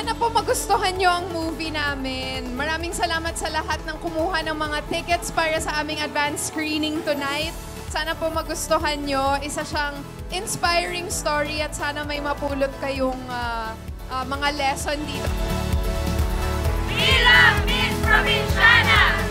Sana po magustuhan nyo ang movie namin. Maraming salamat sa lahat ng kumuha ng mga tickets para sa aming advanced screening tonight. Sana po magustuhan nyo. Isa siyang inspiring story at sana may mapulot kayong mga lesson dito. Bilang Miss Provinciana!